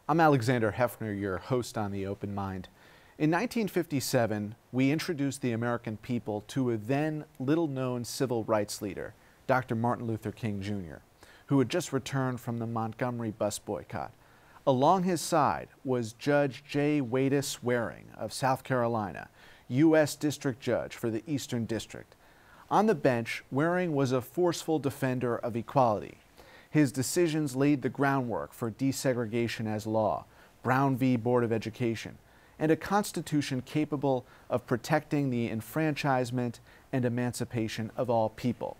I'm Alexander Hefner, your host on The Open Mind. In 1957, we introduced the American people to a then little-known civil rights leader, Dr. Martin Luther King Jr., who had just returned from the Montgomery bus boycott. Along his side was Judge J. Waties Waring of South Carolina, U.S. District Judge for the Eastern District. On the bench, Waring was a forceful defender of equality. His decisions laid the groundwork for desegregation as law, Brown v. Board of Education, and a constitution capable of protecting the enfranchisement and emancipation of all people.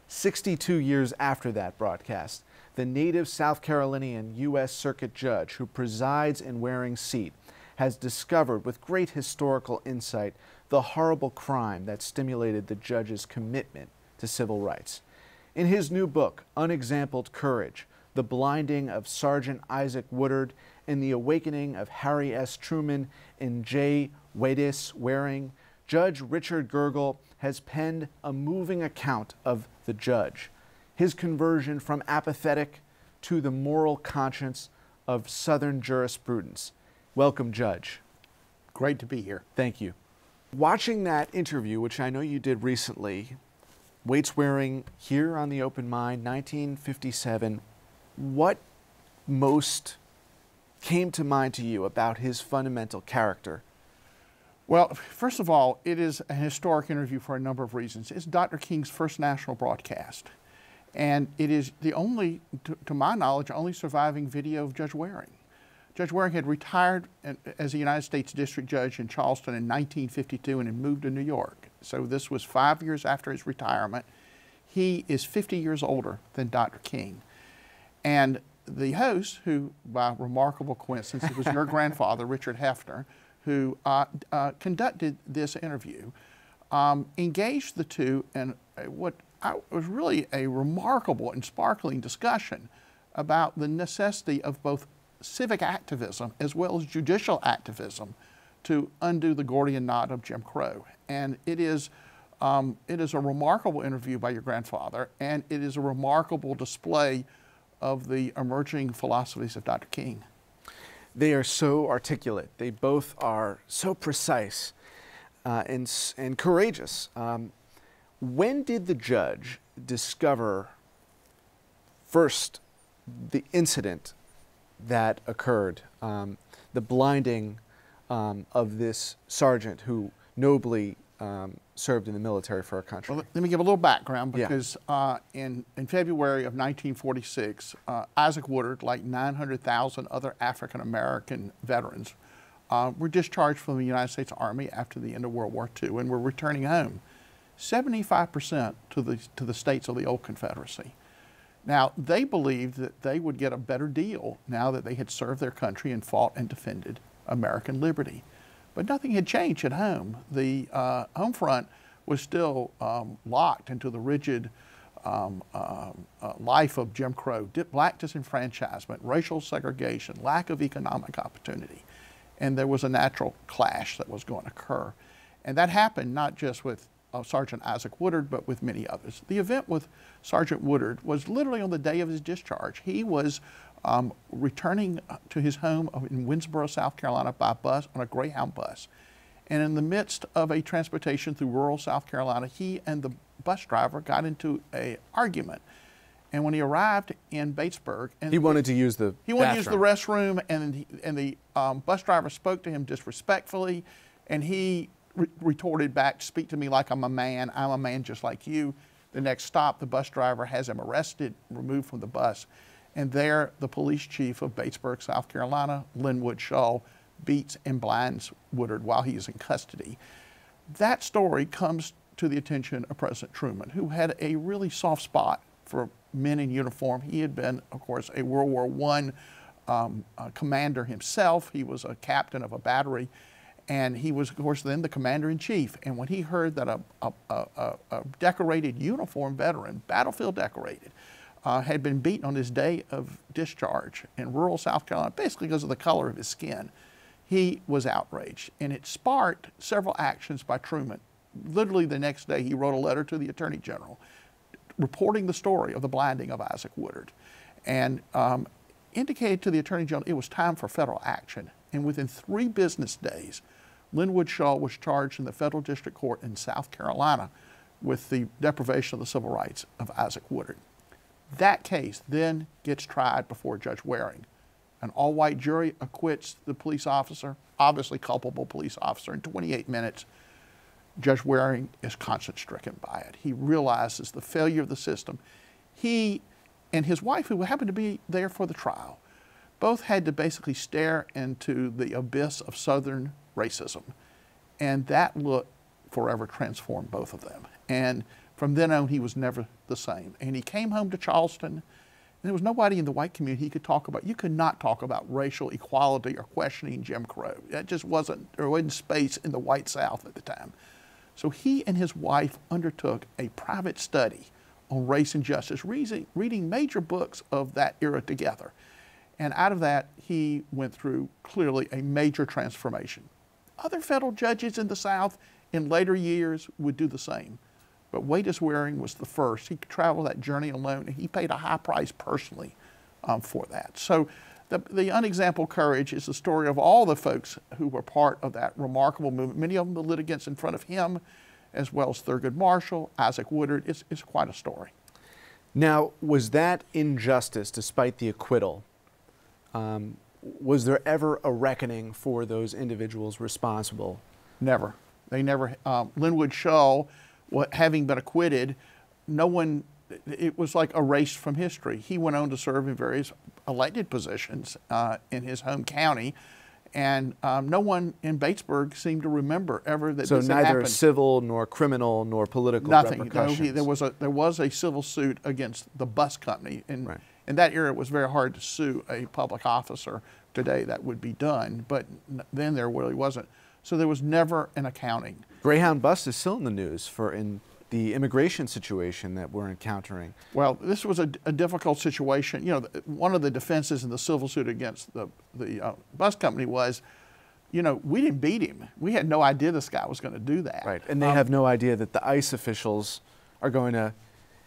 62 years after that broadcast, the native South Carolinian U.S. Circuit Judge who presides in Waring's seat has discovered with great historical insight the horrible crime that stimulated the judge's commitment to civil rights. In his new book, Unexampled Courage, The Blinding of Sgt. Isaac Woodard and the Awakening of Harry S. Truman and J. Waties Waring, Judge Richard Gergel has penned a moving account of the judge, his conversion from apathetic to the moral conscience of Southern jurisprudence. Welcome, Judge. Great to be here. Thank you. Watching that interview, which I know you did recently, Waties Waring here on The Open Mind, 1957, what most came to mind to you about his fundamental character? Well, first of all, it is a historic interview for a number of reasons. It's Dr. King's first national broadcast, and it is the only, to my knowledge, only surviving video of Judge Waring. Judge Waring had retired as a United States District Judge in Charleston in 1952 and had moved to New York. So this was 5 years after his retirement. He is 50 years older than Dr. King. And the host, who by remarkable coincidence, it was your grandfather, Richard Hefner, who conducted this interview, engaged the two in what was really a remarkable and sparkling discussion about the necessity of both civic activism as well as judicial activism to undo the Gordian knot of Jim Crow. And it is a remarkable interview by your grandfather, and it is a remarkable display of the emerging philosophies of Dr. King. They are so articulate. They both are so precise and courageous. When did the judge discover first the incident that occurred, the blinding of this sergeant who nobly served in the military for our country? Well, let me give a little background because in February of 1946, Isaac Woodard, like 900,000 other African-American veterans, were discharged from the United States Army after the end of World War II and were returning home, 75% to the states of the old Confederacy. Now, they believed that they would get a better deal now that they had served their country and fought and defended American liberty. But nothing had changed at home. The home front was still locked into the rigid life of Jim Crow, black disenfranchisement, racial segregation, lack of economic opportunity. And there was a natural clash that was going to occur. And that happened not just with Sergeant Isaac Woodard, but with many others. The event with Sergeant Woodard was literally on the day of his discharge. He was returning to his home in Winnsboro, South Carolina by bus, on a Greyhound bus. And in the midst of a transportation through rural South Carolina, he and the bus driver got into an argument. And when he arrived in Batesburg, and he wanted to use the restroom, and the bus driver spoke to him disrespectfully, and he retorted back, "Speak to me like I'm a man just like you." The next stop, the bus driver has him arrested, removed from the bus. And there, the police chief of Batesburg, South Carolina, Linwood Shaw, beats and blinds Woodard while he is in custody. That story comes to the attention of President Truman, who had a really soft spot for men in uniform. He had been, of course, a World War I commander himself. He was a captain of a battery. And he was, of course, then the commander-in-chief. And when he heard that a decorated uniform veteran, battlefield decorated, had been beaten on his day of discharge in rural South Carolina, basically because of the color of his skin, he was outraged. And it sparked several actions by Truman. Literally the next day, he wrote a letter to the Attorney General reporting the story of the blinding of Isaac Woodard. And indicated to the Attorney General it was time for federal action. And within 3 business days, Linwood Shaw was charged in the federal district court in South Carolina with the deprivation of the civil rights of Isaac Woodard. That case then gets tried before Judge Waring. An all-white jury acquits the police officer, obviously culpable police officer, in 28 minutes. Judge Waring is conscience-stricken by it. He realizes the failure of the system. He and his wife, who happened to be there for the trial, both had to basically stare into the abyss of Southern racism. And that look forever transformed both of them. And from then on, he was never the same. And he came home to Charleston, and there was nobody in the white community he could talk about. You could not talk about racial equality or questioning Jim Crow. That just there wasn't space in the white South at the time. So he and his wife undertook a private study on race and justice, reading major books of that era together. And out of that, he went through clearly a major transformation. Other federal judges in the South in later years would do the same. But Waties Waring was the first. He traveled that journey alone, and he paid a high price personally for that. So the Unexampled Courage is the story of all the folks who were part of that remarkable movement. Many of them the litigants in front of him, as well as Thurgood Marshall, Isaac Woodard. It's quite a story. Now, was that injustice, despite the acquittal, was there ever a reckoning for those individuals responsible? Never. They never. Linwood Shaw, having been acquitted, it was like erased from history. He went on to serve in various elected positions in his home county, and no one in Batesburg seemed to remember ever that this had happened. So neither civil nor criminal nor political repercussions? No, there was a civil suit against the bus company. And in that era, it was very hard to sue a public officer. Today, that would be done, but then there really wasn't. So there was never an accounting. Greyhound bus is still in the news in the immigration situation that we're encountering. Well, this was a difficult situation. You know, one of the defenses in the civil suit against the bus company was, you know, we didn't beat him. We had no idea this guy was going to do that. Right, and they have no idea that the ICE officials are going to.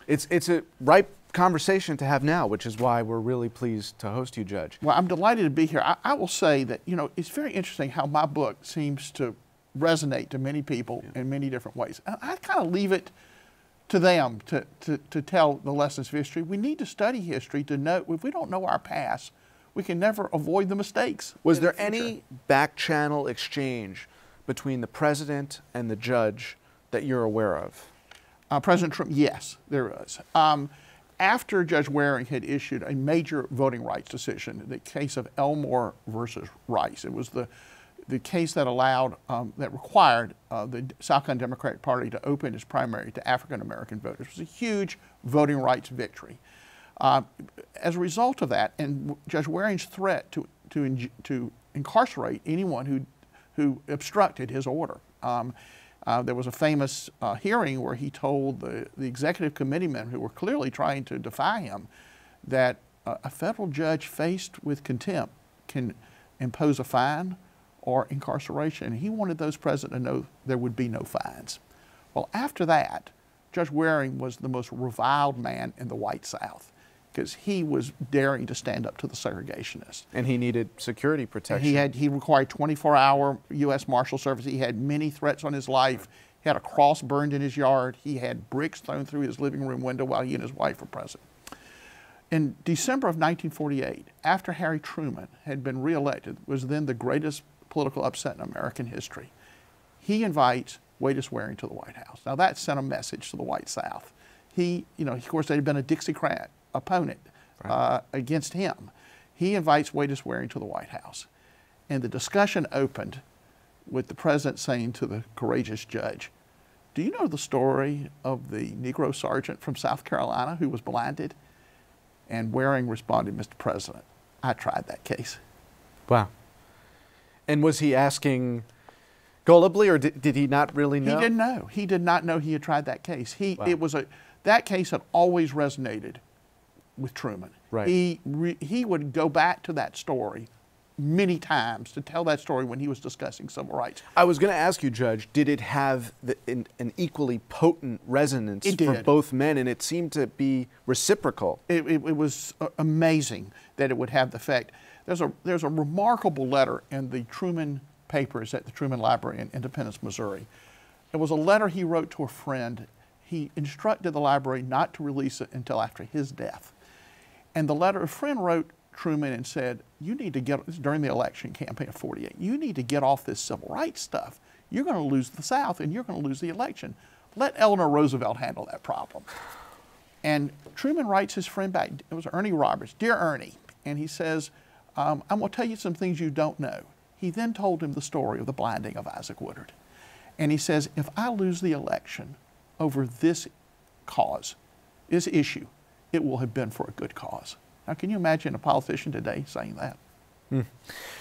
It's a ripe conversation to have now, which is why we're really pleased to host you, Judge. Well, I'm delighted to be here. I will say that, you know, it's very interesting how my book seems to resonate to many people in many different ways. I kind of leave it to them to tell the lessons of history. We need to study history to know. If we don't know our past, we can never avoid the mistakes. Was there any back channel exchange between the president and the judge that you're aware of? President Trump, yes, there was. After Judge Waring had issued a major voting rights decision, the case of Elmore versus Rice, it was the case that required the South Carolina Democratic Party to open its primary to African American voters. It was a huge voting rights victory. As a result of that, and Judge Waring's threat to incarcerate anyone who obstructed his order. There was a famous hearing where he told the executive committeemen who were clearly trying to defy him that a federal judge faced with contempt can impose a fine or incarceration. And he wanted those present to know there would be no fines. Well, after that, Judge Waring was the most reviled man in the white South because he was daring to stand up to the segregationists. And he needed security protection. He required 24-hour U.S. Marshal Service. He had many threats on his life. He had a cross burned in his yard. He had bricks thrown through his living room window while he and his wife were present. In December of 1948, after Harry Truman had been reelected, was then the greatest political upset in American history, he invites Waties Waring to the White House. Now that sent a message to the white South. He, you know, of course, there had been a Dixiecrat opponent against him. He invites Waties Waring to the White House. And the discussion opened with the president saying to the courageous judge, "Do you know the story of the Negro sergeant from South Carolina who was blinded?" And Waring responded, "Mr. President, I tried that case." Wow. And was he asking gullibly, or did he not really know? He didn't know. He did not know he had tried that case. Wow. That case had always resonated with Truman. Right. He would go back to that story many times to tell that story when he was discussing civil rights. I was going to ask you, Judge, did it have an equally potent resonance It did. for both men, and it seemed to be reciprocal? It was amazing that it would have the effect. There's a remarkable letter in the Truman papers at the Truman Library in Independence, Missouri. It was a letter he wrote to a friend. He instructed the library not to release it until after his death. And the letter, a friend wrote Truman and said, you need to get, during the election campaign of 48, you need to get off this civil rights stuff. You're going to lose the South and you're going to lose the election. Let Eleanor Roosevelt handle that problem. And Truman writes his friend back, it was Ernie Roberts, Dear Ernie, and he says, I'm going to tell you some things you don't know. He then told him the story of the blinding of Isaac Woodard. And he says, if I lose the election over this cause, this issue, it will have been for a good cause. Now, can you imagine a politician today saying that?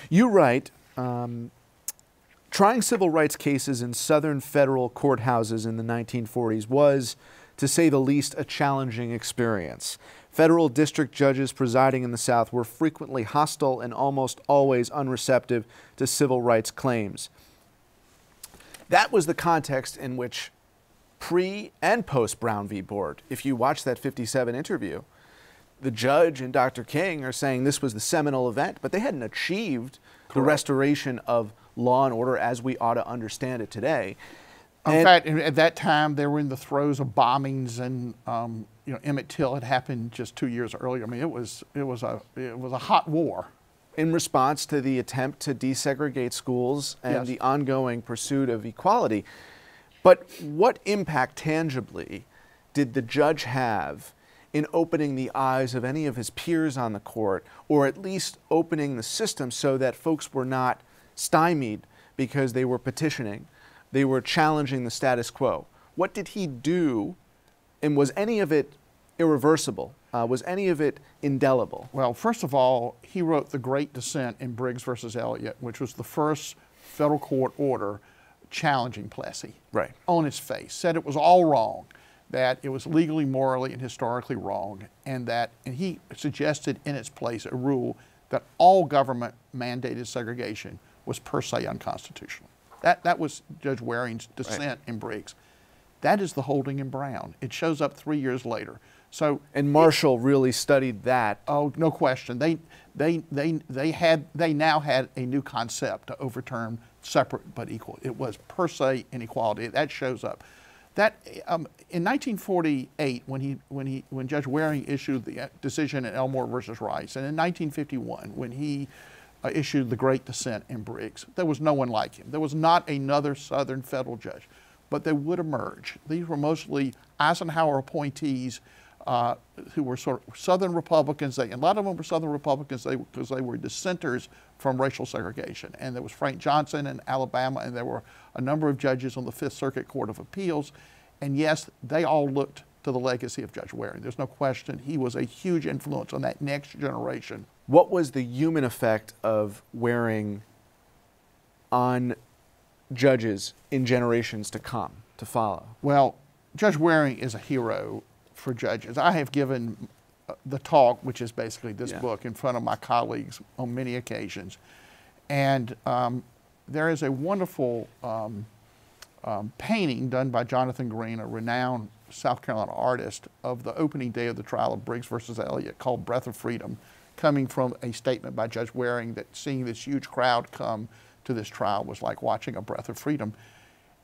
You write, trying civil rights cases in Southern federal courthouses in the 1940s was, to say the least, a challenging experience. Federal district judges presiding in the South were frequently hostile and almost always unreceptive to civil rights claims. That was the context in which pre and post Brown v. Board, if you watch that 57 interview, the judge and Dr. King are saying this was the seminal event, but they hadn't achieved the restoration of law and order as we ought to understand it today. In fact, at that time, they were in the throes of bombings, and you know, Emmett Till had happened just 2 years earlier. I mean, it was a hot war. In response to the attempt to desegregate schools and the ongoing pursuit of equality. But what impact tangibly did the judge have in opening the eyes of any of his peers on the court, or at least opening the system so that folks were not stymied because they were petitioning, they were challenging the status quo? What did he do, and was any of it irreversible? Was any of it indelible? Well, first of all, he wrote the great dissent in Briggs versus Elliott, which was the first federal court order challenging Plessy. Right. On its face, said it was all wrong, that it was legally, morally, and historically wrong, and he suggested in its place a rule that all government mandated segregation was per se unconstitutional. That was Judge Waring's dissent in Briggs. That is the holding in Brown. It shows up 3 years later. So, and Marshall really studied that. Oh, no question. They now had a new concept to overturn separate but equal. It was per se inequality. That shows up. That in 1948, when Judge Waring issued the decision in Elmore versus Rice, and in 1951 when he issued the great dissent in Briggs, there was no one like him. There was not another Southern federal judge, but they would emerge. These were mostly Eisenhower appointees who were sort of Southern Republicans. And a lot of them were Southern Republicans because they were dissenters from racial segregation. And there was Frank Johnson in Alabama, and there were a number of judges on the Fifth Circuit Court of Appeals. And yes, they all looked to the legacy of Judge Waring. There's no question he was a huge influence on that next generation. What was the human effect of Waring on judges in generations to come, to follow? Well, Judge Waring is a hero for judges. I have given the talk, which is basically this book, in front of my colleagues on many occasions. And there is a wonderful painting done by Jonathan Green, a renowned South Carolina artist, of the opening day of the trial of Briggs versus Elliott, called Breath of Freedom, coming from a statement by Judge Waring that seeing this huge crowd come to this trial was like watching a breath of freedom.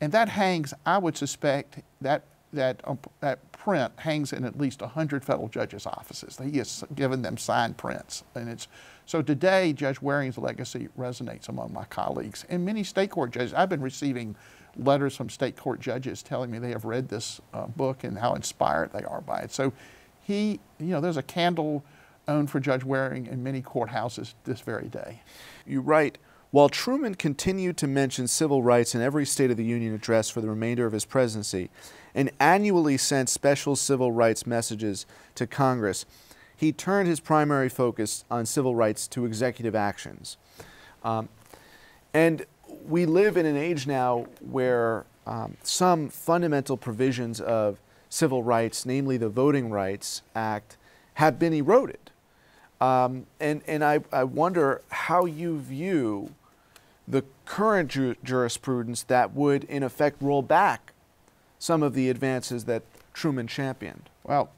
And that hangs, I would suspect, that print hangs in at least 100 federal judges' offices. He has given them signed prints. And so today, Judge Waring's legacy resonates among my colleagues. And many state court judges, I've been receiving letters from state court judges telling me they have read this book and how inspired they are by it. So there's a candle owned for Judge Waring in many courthouses this very day. You write, while Truman continued to mention civil rights in every State of the Union address for the remainder of his presidency and annually sent special civil rights messages to Congress, he turned his primary focus on civil rights to executive actions. And we live in an age now where some fundamental provisions of civil rights, namely the Voting Rights Act, have been eroded. And I wonder how you view the current jurisprudence that would, in effect, roll back some of the advances that Truman championed. Well,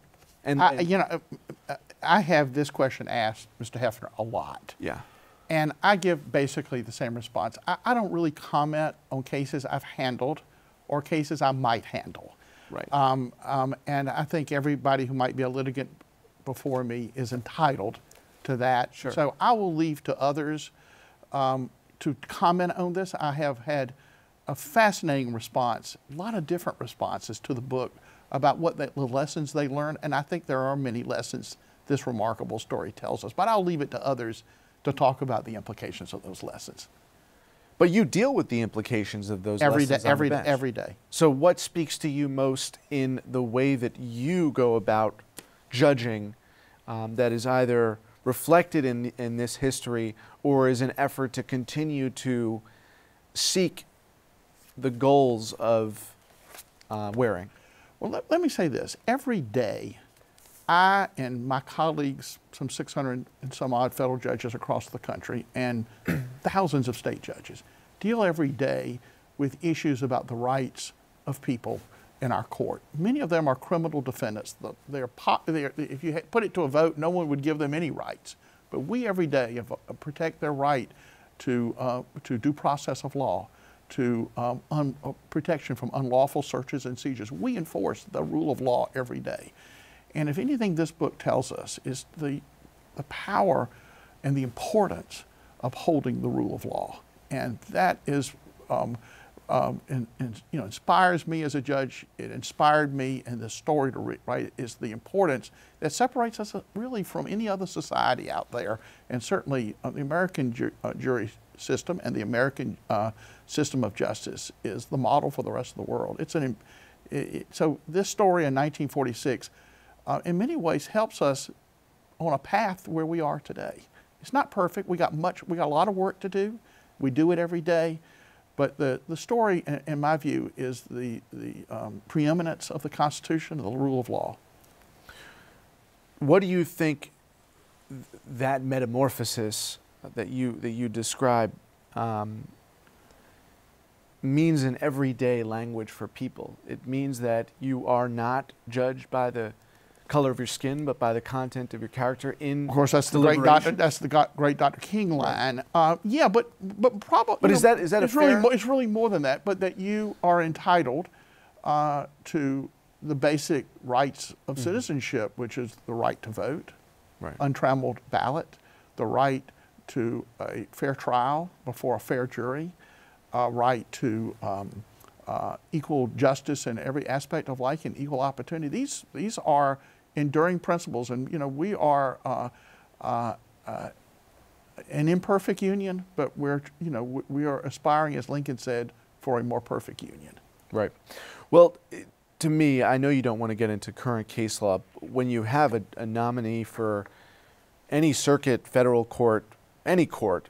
I have this question asked Mr. Hefner a lot. Yeah. And I give basically the same response. I don't really comment on cases I've handled or cases I might handle. Right. And I think everybody who might be a litigant before me is entitled to that. Sure. So I will leave to others to comment on this. I have had a fascinating response, a lot of different responses to the book about what the lessons they learned, and I think there are many lessons this remarkable story tells us. But I'll leave it to others to talk about the implications of those lessons. But you deal with the implications of those lessons on the bench. Every day. So what speaks to you most in the way that you go about judging that is either reflected in this history or is an effort to continue to seek the goals of Waring? Well, let me say this. Every day, I and my colleagues, some 600 and some odd federal judges across the country, and thousands of state judges, deal every day with issues about the rights of people in our court. Many of them are criminal defendants. If you put it to a vote, no one would give them any rights. But we every day protect their right to due process of law, to protection from unlawful searches and seizures. We enforce the rule of law every day. And if anything this book tells us is the power and the importance of holding the rule of law. And that is, inspires me as a judge. It inspired me in this story to write, is the importance that separates us really from any other society out there. And certainly the American jury system and the American system of justice is the model for the rest of the world. So this story in 1946 in many ways helps us on a path where we are today. It's not perfect. We got a lot of work to do. We do it every day. But the story, in my view, is the preeminence of the Constitution, the rule of law. What do you think that metamorphosis that you describe means in everyday language for people? It means that you are not judged by the color of your skin, but by the content of your character in. Of course, that's the great Dr. King line. Yeah, but probably. But is that it's really more than that. But that you are entitled to the basic rights of citizenship, which is the right to vote, untrammeled ballot, the right to a fair trial before a fair jury, right to equal justice in every aspect of life and equal opportunity. These are enduring principles, and we are an imperfect union, but we are aspiring, as Lincoln said, for a more perfect union. Right. Well, to me, I know you don't want to get into current case law. When you have a nominee for any circuit, federal court, any court,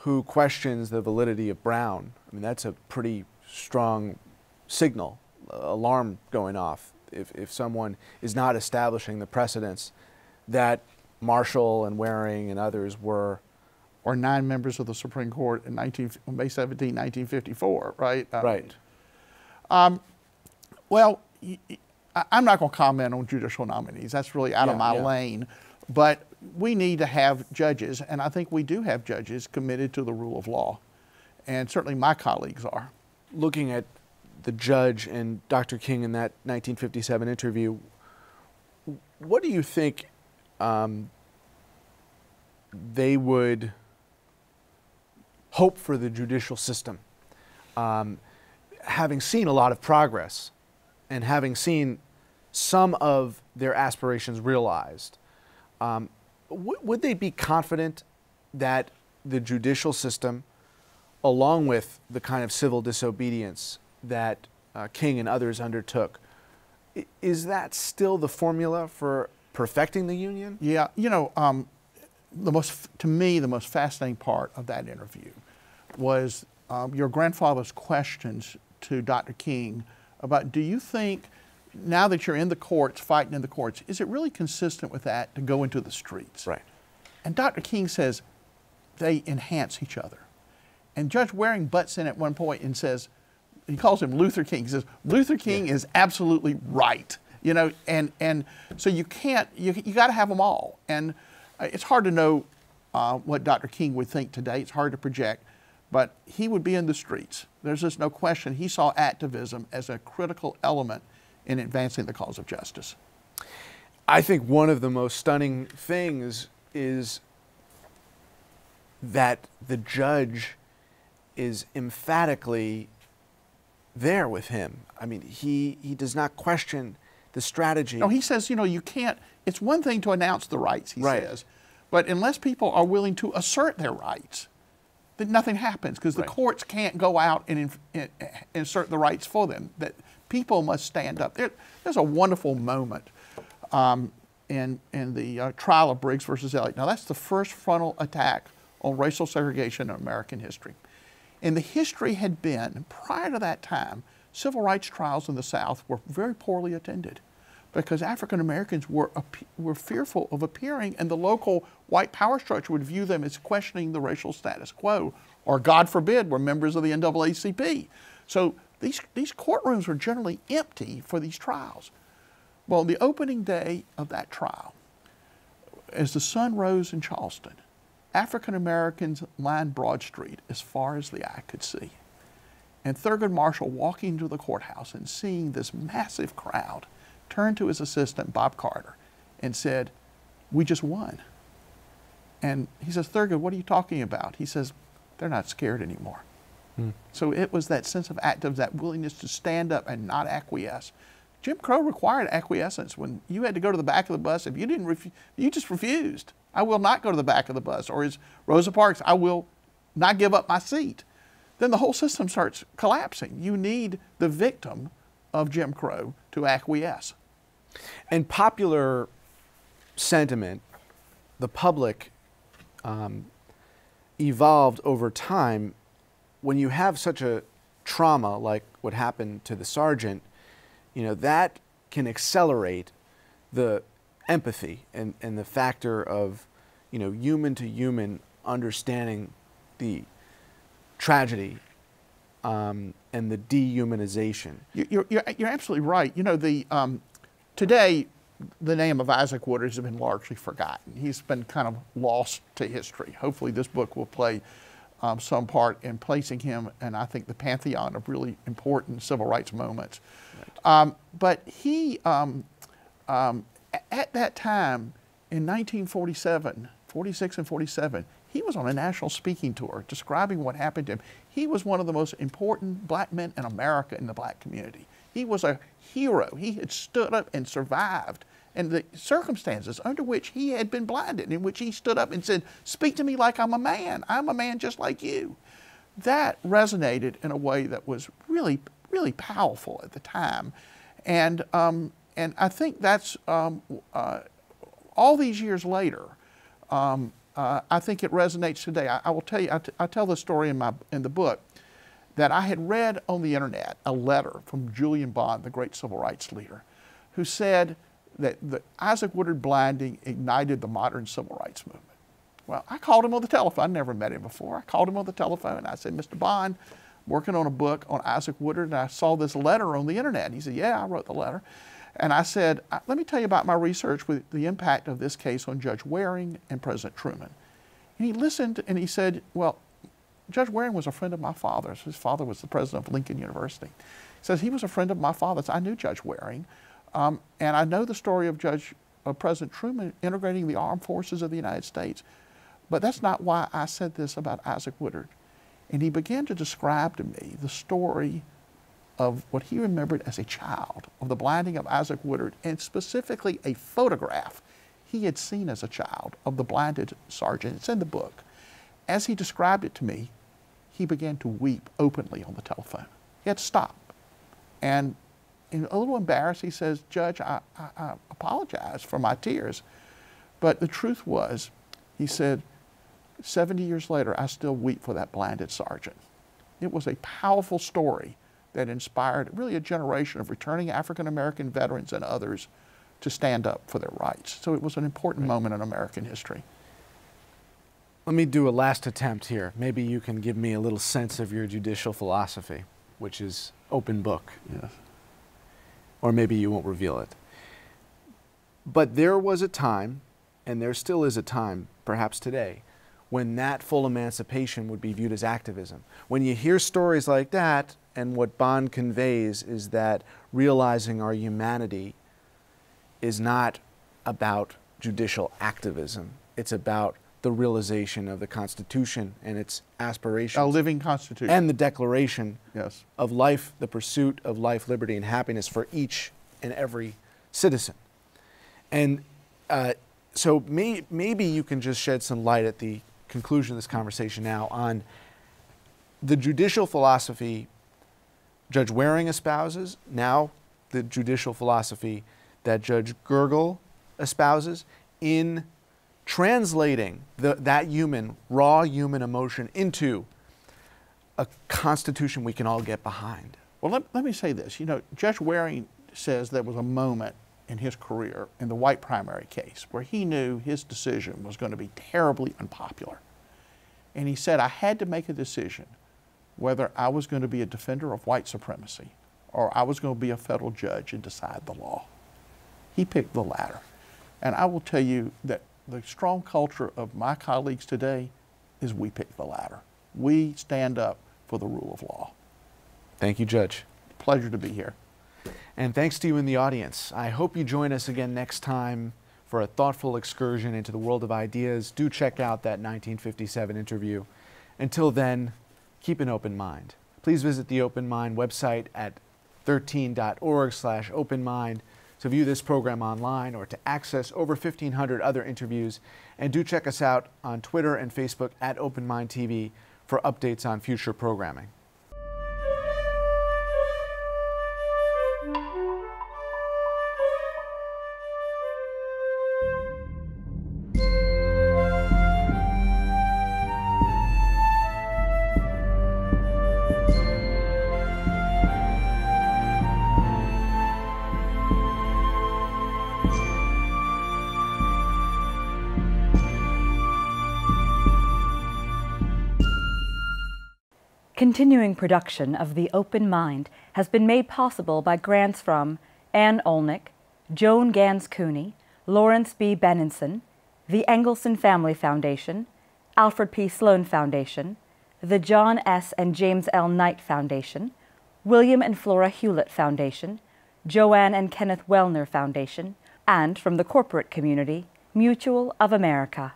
who questions the validity of Brown, I mean, that's a pretty strong signal, alarm going off if someone is not establishing the precedents that Marshall and Waring and others were. Or 9 members of the Supreme Court in May 17, 1954, right? Right. Well, I'm not going to comment on judicial nominees. That's really out of my lane. But we need to have judges, and I think we do have judges committed to the rule of law. And certainly my colleagues are. Looking at the judge and Dr. King in that 1957 interview, what do you think they would hope for the judicial system? Having seen a lot of progress and having seen some of their aspirations realized, would they be confident that the judicial system, along with the kind of civil disobedience that King and others undertook, is that still the formula for perfecting the Union? Yeah, to me, the most fascinating part of that interview was your grandfather's questions to Dr. King about, do you think, now that you're in the courts, fighting in the courts, is it really consistent with that to go into the streets? Right. And Dr. King says they enhance each other. And Judge Waring butts in at one point and says, he calls him Luther King. He says, Luther King is absolutely right. You know, and so you can't, you got to have them all. And it's hard to know what Dr. King would think today. It's hard to project, but he would be in the streets. There's just no question. He saw activism as a critical element in advancing the cause of justice. I think one of the most stunning things is that the judge is emphatically there with him. I mean, he does not question the strategy. No, he says, you know, you can't, it's one thing to announce the rights, he says, but unless people are willing to assert their rights, then nothing happens, because the courts can't go out and insert the rights for them. That people must stand up. There's a wonderful moment in the trial of Briggs versus Elliott. Now, that's the first frontal attack on racial segregation in American history. And the history had been, prior to that time, civil rights trials in the South were very poorly attended because African Americans were fearful of appearing, and the local white power structure would view them as questioning the racial status quo, or God forbid, were members of the NAACP. So these courtrooms were generally empty for these trials. Well, the opening day of that trial, as the sun rose in Charleston, African Americans lined Broad Street as far as the eye could see. And Thurgood Marshall, walking into the courthouse and seeing this massive crowd, turned to his assistant, Bob Carter, and said, "We just won." And he says, "Thurgood, what are you talking about?" He says, "They're not scared anymore." So it was that sense of activism, that willingness to stand up and not acquiesce. Jim Crow required acquiescence. When you had to go to the back of the bus, if you didn't, you just refused. "I will not go to the back of the bus." Or as Rosa Parks, "I will not give up my seat." Then the whole system starts collapsing. You need the victim of Jim Crow to acquiesce. And popular sentiment, the public, evolved over time. When you have such a trauma like what happened to the sergeant, you know, that can accelerate the empathy and the factor of, you know, human to human understanding the tragedy and the dehumanization. You're absolutely right. You know, today the name of Isaac Woodards has been largely forgotten. He's been kind of lost to history. Hopefully this book will play some part in placing him, and I think the pantheon of really important civil rights moments. Right. But he, at that time, in 1947, 46 and 47, he was on a national speaking tour describing what happened to him. He was one of the most important black men in America in the black community. He was a hero. He had stood up and survived. And the circumstances under which he had been blinded, in which he stood up and said, "Speak to me like I'm a man. I'm a man just like you." That resonated in a way that was really, really powerful at the time. And I think that's, all these years later, I think it resonates today. I will tell you, I tell the story in the book, that I had read on the internet a letter from Julian Bond, the great civil rights leader, who said that the Isaac Woodard blinding ignited the modern civil rights movement. Well, I called him on the telephone. I'd never met him before. I called him on the telephone. I said, "Mr. Bond, I'm working on a book on Isaac Woodard, and I saw this letter on the internet." He said, "Yeah, I wrote the letter." And I said, "Let me tell you about my research with the impact of this case on Judge Waring and President Truman." And he listened and he said, "Well, Judge Waring was a friend of my father's. His father was the president of Lincoln University." He says, "He was a friend of my father's. I knew Judge Waring. And I know the story of President Truman integrating the armed forces of the United States. But that's not why I said this about Isaac Woodard." And he began to describe to me the story of what he remembered as a child, of the blinding of Isaac Woodard, and specifically a photograph he had seen as a child of the blinded sergeant. It's in the book. As he described it to me, he began to weep openly on the telephone. He had to stop. And a little embarrassed, he says, "Judge, I apologize for my tears." But the truth was, he said, 70 years later, I still weep for that blinded sergeant. It was a powerful story that inspired really a generation of returning African-American veterans and others to stand up for their rights. So it was an important moment in American history. Let me do a last attempt here. Maybe you can give me a little sense of your judicial philosophy, which is open book. Yes. Or maybe you won't reveal it. But there was a time, and there still is a time, perhaps today, when that full emancipation would be viewed as activism. When you hear stories like that, and what Bond conveys is that realizing our humanity is not about judicial activism. It's about the realization of the Constitution and its aspirations. A living Constitution. And the declaration yes. of life, the pursuit of life, liberty, and happiness for each and every citizen. And so maybe you can just shed some light at the conclusion of this conversation now on the judicial philosophy Judge Waring espouses, now the judicial philosophy that Judge Gergel espouses, in translating that raw human emotion into a constitution we can all get behind. Well, let me say this. You know, Judge Waring says there was a moment in his career in the white primary case where he knew his decision was going to be terribly unpopular. And he said, I had to make a decision whether I was going to be a defender of white supremacy or I was going to be a federal judge and decide the law. He picked the latter. And I will tell you that the strong culture of my colleagues today is we pick the latter. We stand up for the rule of law. Thank you, Judge. Pleasure to be here. And thanks to you in the audience. I hope you join us again next time for a thoughtful excursion into the world of ideas. Do check out that 1957 interview. Until then, keep an open mind. Please visit the Open Mind website at 13.org/openmind to view this program online or to access over 1,500 other interviews. And do check us out on Twitter and Facebook at OpenMindTV for updates on future programming. Continuing production of The Open Mind has been made possible by grants from Ann Olnick, Joan Gans Cooney, Lawrence B. Benenson, the Engelson Family Foundation, Alfred P. Sloan Foundation, the John S. and James L. Knight Foundation, William and Flora Hewlett Foundation, Joanne and Kenneth Wellner Foundation, and from the corporate community, Mutual of America.